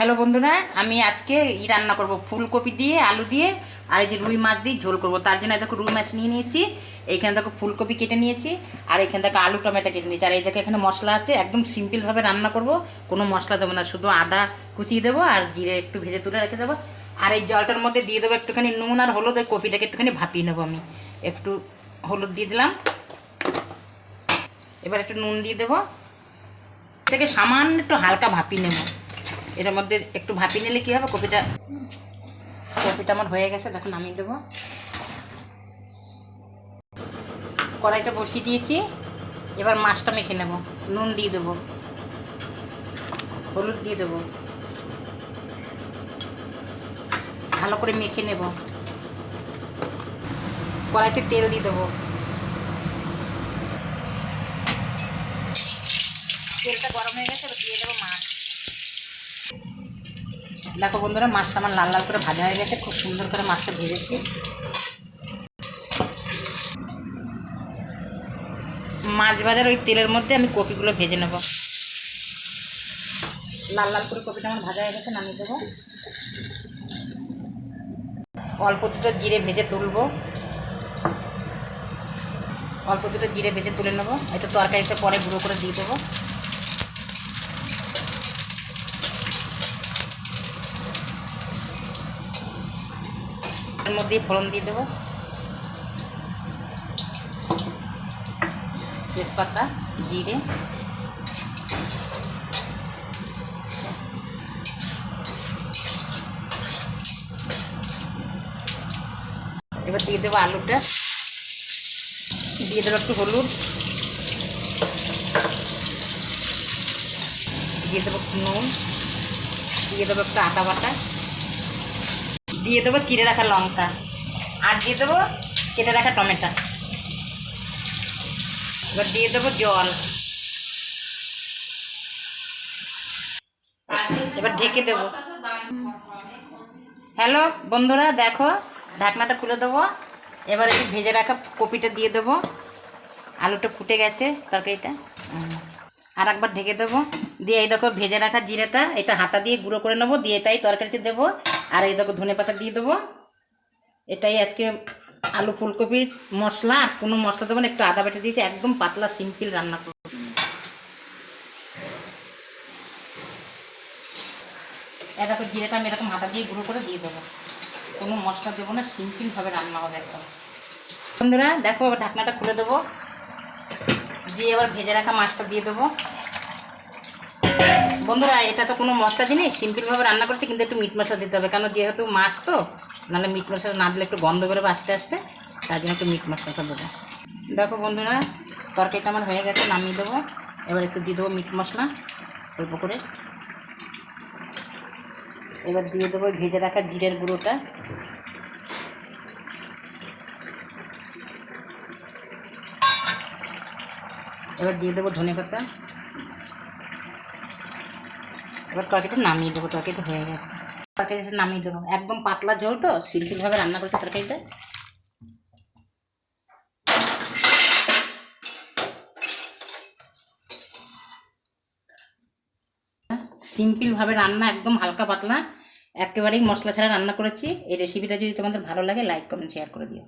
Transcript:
Hello বন্ধুরা, আমি আজকে রান্না করব ফুলকপি দিয়ে আলু দিয়ে আর এই যে রুই মাছ দিয়ে ঝোল করব। তার জন্য দেখো রুই মাছ নিয়ে নিয়েছি, এইখানে দেখো ফুলকপি কেটে নিয়েছি আর এখানে দেখো আলু টমেটো কেটে নিয়েছি। আর এই দেখো এখানে মশলা আছে, একদম সিম্পলভাবে রান্না করব, কোনো মশলা দেবো না, শুধু আদা কুচিয়ে দেবো আর জিরে একটু ভেজে তুলে রেখে দেবো। আর এই জলটার মধ্যে দিয়ে দেবো একটুখানি নুন আর হলুদ, আর কপিটাকে একটুখানি ভাপিয়ে নেবো। আমি একটু হলুদ দিয়ে দিলাম, এবার একটু নুন দিয়ে দেবো, এটাকে সামান্য একটু হালকা ভাপিয়ে নেবো। এটার মধ্যে একটু ভাপিয়ে নিলে কী হবে, কপিটা আমার হয়ে গেছে, দেখো নামিয়ে দেবো। কড়াইটা বসিয়ে দিয়েছি, এবার মাছটা মেখে নেব। নুন দিয়ে দেবো, হলুদ দিয়ে দেবো, ভালো করে মেখে নেব। কড়াইতে তেল দিয়ে দেবো, তেলটা গরম হয়ে গেছে, এবার দিয়ে দেবো মাছ। দেখো বন্ধুরা, মাছটা আমার লাল লাল করে ভাজা হয়ে গেছে, খুব সুন্দর করে মাছটা ভেজেছি। মাছ ভাজার ওই তেলের মধ্যে আমি কপিগুলো ভেজে নেব। লাল লাল করে কপিটা আমার ভাজা হয়ে গেছে, নামিয়ে দেবো। অল্প দুটো জিরে ভেজে তুলবো, অল্প দুটো জিরে ভেজে তুলে নেবো। এটা তরকারিটা পরে গুঁড়ো করে দিয়ে দেবো। এর মধ্যে ফোড়ন দিয়ে দেবো, তেজপাতা, জিরে, এবার দিয়ে দেবো আলুটা, দিয়ে দেবো একটু হলুদ, দিয়ে দেবো নুন, দিয়ে দেবো একটু আদা বাটা, দিয়ে দেবো চিড়ে রাখা লঙ্কা, আর দিয়ে দেবো কেটে রাখা টমেটো। এবার দিয়ে দেবো জল, এবার ঢেকে দেবো। হ্যালো বন্ধুরা, দেখো ঢাকনাটা খুলে দেবো। এবার একটু ভেজে রাখা কপিটা দিয়ে দেবো, আলুটা ফুটে গেছে তরকারিটা। আর একবার ঢেকে দেবো, দিয়ে এই দেখো ভেজে রাখা জিরেটা এটা হাতা দিয়ে গুঁড়ো করে নেবো, দিয়ে এটাই তরকারিতে দেবো। আর এই দেখো ধনে পাতা দিয়ে দেবো। এটাই আজকে আলু ফুলকপির মশলা, আর কোনো মশলা দেবো না, একটু আদা বেটে দিয়েছি, একদম পাতলা সিম্পল রান্না করবো। এই দেখো জিরেটা আমি এরকম হাতা দিয়ে গুঁড়ো করে দিয়ে দেবো, কোনো মশলা দেবো না, সিম্পলভাবে রান্না হবে একদম। বন্ধুরা দেখো, এবার ঢাকনাটা খুলে দেবো, দিয়ে এবার ভেজে রাখা মাছটা দিয়ে দেবো। বন্ধুরা এটা তো কোনো মশলা জিনিস, সিম্পলভাবে রান্না করছি, কিন্তু একটু মিট মশলা দিতে হবে, কারণ যেহেতু মাছ তো, নাহলে মিট মশলা না দিলে একটু গন্ধ বেরোবে আস্তে আস্তে, তার জন্য একটু মিট মশলাটা দেবো। দেখো বন্ধুরা, তরকারিটা আমার হয়ে গেছে, নামিয়ে দেবো। এবার একটু দিয়ে দেবো মিট মশলা অল্প করে, এবার দিয়ে দেবো ভেজে রাখা জিরের গুঁড়োটা, এবার দিয়ে দেবো ধনে পাতা। এবার তরকারিটা নামিয়ে দেবো, তরকারিটা হয়ে গেছে, তরকারিটা নামিয়ে দেবো। একদম পাতলা ঝোল তো, সিম্পলভাবে রান্না করছি তরকারিটা। সিম্পলভাবে রান্না, একদম হালকা পাতলা, একেবারেই মশলা ছাড়া রান্না করেছি। এই রেসিপিটা যদি তোমাদের ভালো লাগে, লাইক কমেন্ট শেয়ার করে দিও।